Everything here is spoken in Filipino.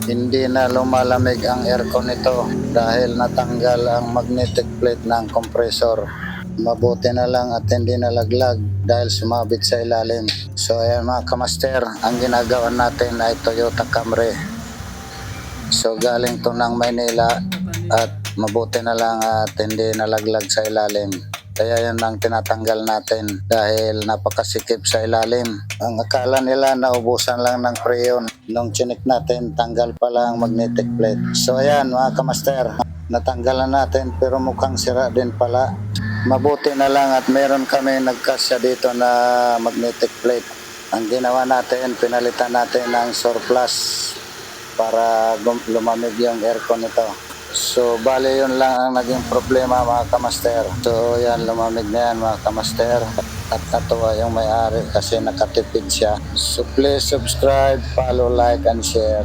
Hindi na lumalamig ang aircon nito dahil natanggal ang magnetic plate ng compressor. Mabuti na lang at hindi nalaglag dahil sumabit sa ilalim. So ayan mga kamaster, ang ginagawa natin ay Toyota Camry. So galing to ng Maynila at mabuti na lang at hindi nalaglag sa ilalim. Kaya yan ang tinatanggal natin dahil napakasikip sa ilalim. Ang akala nila naubusan lang ng preyon. Nung chinik natin, tanggal pala ang magnetic plate. So ayan mga kamaster, natanggalan natin pero mukhang sira din pala. Mabuti na lang at meron kami nagkasya dito na magnetic plate. Ang ginawa natin, pinalitan natin ng surplus para lumamig yung aircon nito. So bale yun lang ang naging problema mga kamaster. So yan, lumamig na yan mga kamaster. At natuwa yung may-ari kasi nakatipid siya. So please subscribe, follow, like, and share.